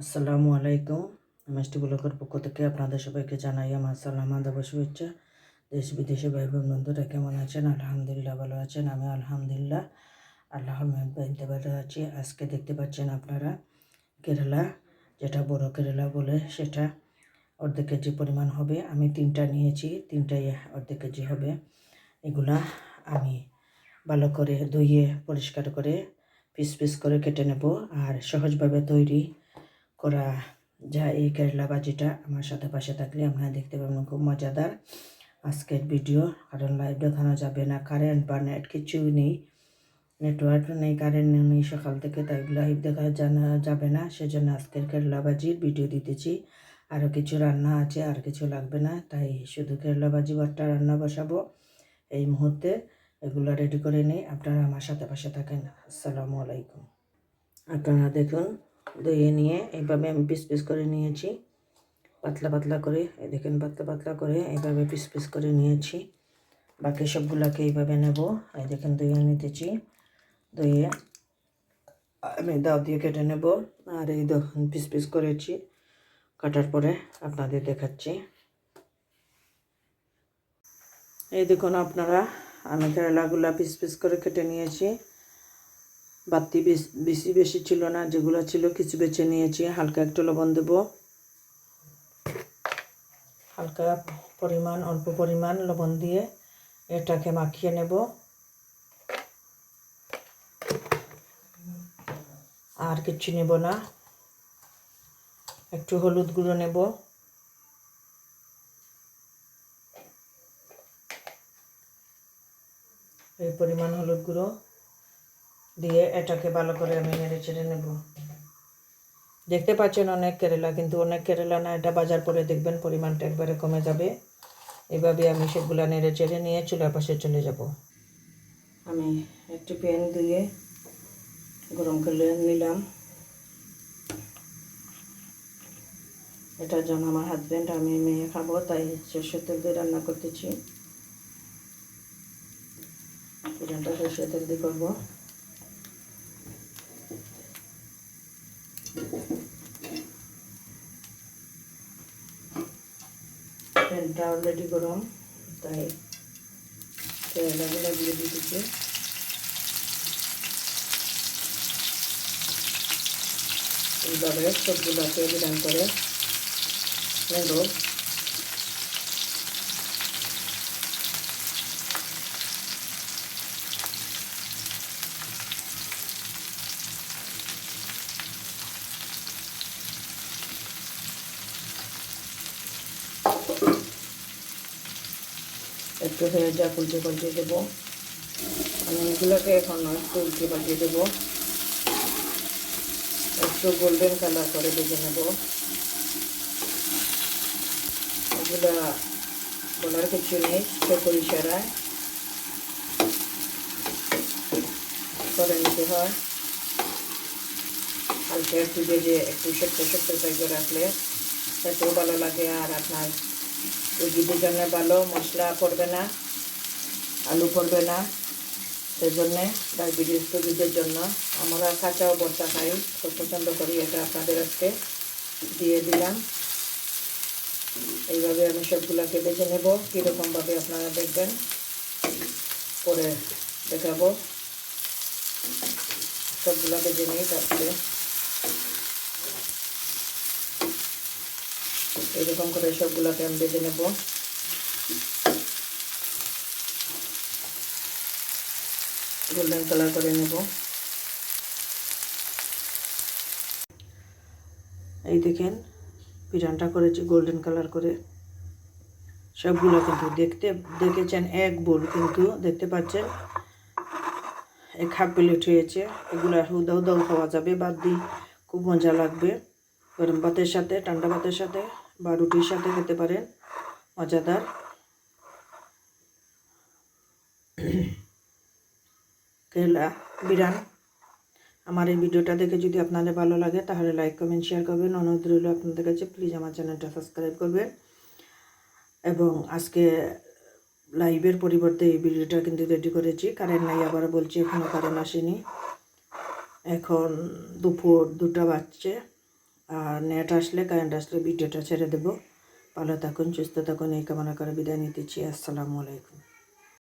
আসসালামু আলাইকুম। মিষ্টি ব্লগের পক্ষ থেকে আপনাদের সবাইকে জানাই আমার সালাম আদাব শুভেচ্ছা। দেশ বিদেশে ভাই বোন বন্ধুরা কেমন আছেন? আলহামদুলিল্লাহ ভালো আছেন। আমি আলহামদুলিল্লাহ আল্লাহর মেহেরবানিতে ভালো আছি। আজকে দেখতে পাচ্ছেন আপনারা কেরালা, যেটা বড় কেরালা বলে, সেটা অর্ধেক কেজি পরিমাণ হবে। আমি 3টা নিয়েছি, 3টাই অর্ধেক কেজি হবে। এগুলা আমি ভালো করে ধুয়ে পরিষ্কার করে পিস পিস করে কেটে নেব। আর সহজভাবে তৈরি করা যায় এই কেরালা ভাজিটা আমার সাথে পাশে থাকলে আপনারা দেখতে পাবেন, খুব মজাদার আজকের ভিডিও। কারণ লাইভ দেখানো যাবে না, কারেন্ট বা নেট কিছুই নেই, নেটওয়ার্ক নেই, কারেন্ট নেই সকাল থেকে, তাই লাইভ দেখা যাবে না। সেজন্য আজকের কেরালা ভাজির ভিডিও দিতেছি। আরও কিছু রান্না আছে, আর কিছু লাগবে না, তাই শুধু কেরালা ভাজি ভাতটা রান্না বসাবো এই মুহূর্তে। এগুলো রেডি করে নিই, আপনারা আমার সাথে পাশে থাকেন। আসসালামু আলাইকুম। আপনারা দেখুন, ধুয়ে নিয়ে এইভাবে আমি পিস পিস করে নিয়েছি, পাতলা পাতলা করে। দেখেন পাতলা পাতলা করে এইভাবে পিস পিস করে নিয়েছি। বাকি সবগুলোকে এইভাবে নেব। এই দেখেন ধুয়ে নিতেছি, ধুয়ে আমি দাও দিয়ে কেটে নেব। আর এই দেখুন পিস পিস করেছি, কাটার পরে আপনাদের দেখাচ্ছি। এই দেখুন আপনারা, আমি কেরালাগুলা পিস পিস করে কেটে নিয়েছি। বাতি বেশি ছিল না, যেগুলো ছিল কিছু বেছে নিয়েছি। হালকা একটু লবণ দেবো, হালকা পরিমাণ, অল্প পরিমাণ লবণ দিয়ে এটাকে মাখিয়ে নেব। আর কিছু নেব না। একটু হলুদ গুঁড়ো নেব, এই পরিমাণ হলুদ গুঁড়ো দিয়ে এটাকে ভালো করে আমি নেড়ে চেড়ে নেব। দেখতে পাচ্ছেন অনেক কেরালা, কিন্তু অনেক কেরালা না, এটা বাজার পরে দেখবেন পরিমাণটা একবারে কমে যাবে। এভাবে আমি সবগুলো নেড়ে চেড়ে নিয়ে চুলার পাশে চলে যাব। আমি একটি প্যান দিয়ে গরম করে নিলাম। এটার জন্য আমার হাজব্যান্ড, আমি মেয়ে খাবো, তাই সরষের তেল দিয়ে রান্না করতেছি। চিকেনটা সরষের তেল দিয়ে করবো। প্যানটা অলরেডি গরম, তাই কেরালাগুলো দিয়ে দিতেছি। এইভাবে সবগুলোকে বিরান করে নেব। একটু হয়ে যা উল্টে পাল্টে দেবো। আমি এগুলোকে এখন একটু উল্টে পাল্টে দেবো, একটু গোল্ডেন কালার করে ভেজে নেব। এগুলো বলার কিছু নেই, চোখের ইশারায় করে নিতে হয়। হালকা একটু ভেজে একটু শক্ত শক্ত করে রাখলে খেতেও ভালো লাগে। আর আপনার রুগীদের জন্য ভালো, মশলা পড়বে না, আলু পড়বে না। সেজন্যে ডায়াবেটিস রোগীদের জন্য আমরা কাঁচাও ভর্তা খাই, খুব পছন্দ করি। এটা আপনাদের আজকে দিয়ে দিলাম। এইভাবে আমি সবগুলোকে বেছে নেব। কীরকমভাবে আপনারা দেখবেন পরে দেখাবো। সবগুলো বেজে নিই, তারপরে এরকম করে সবগুলোকে আমি বেজে নেব। গোল্ডেন কালার করে নেব। এই দেখেন পিরানটা করেছি গোল্ডেন কালার করে। সবগুলো কিন্তু দেখেছেন এক বোল, কিন্তু দেখতে পাচ্ছেন এক হাফ প্লেট হয়েছে। এগুলো উদাও উদাও খাওয়া যাবে, বাদ দিয়ে খুব মজা লাগবে। গরম ভাতের সাথে, ঠান্ডা ভাতের সাথে বা রুটির সাথে খেতে পারেন, মজাদার। কেরালা বিরান। আমার এই ভিডিওটা দেখে যদি আপনাদের ভালো লাগে তাহলে লাইক কমেন্ট শেয়ার করবেন। অনুরোধ রইল আপনাদের কাছে, প্লিজ আমার চ্যানেলটা সাবস্ক্রাইব করবেন। এবং আজকে লাইভের পরিবর্তে এই ভিডিওটা কিন্তু রেডি করেছি। কারেন্ট নাই, আবার বলছি, এখনও কারেন্ট আসেনি। এখন দুপুর 2টা বাজছে। আর নেট আসলে কারেন্ট আসলে ভিডিওটা ছেড়ে দেবো। ভালো থাকুন, সুস্থ থাকুন এই কামনা করে বিদায় নিতেছি। আসসালামু আলাইকুম।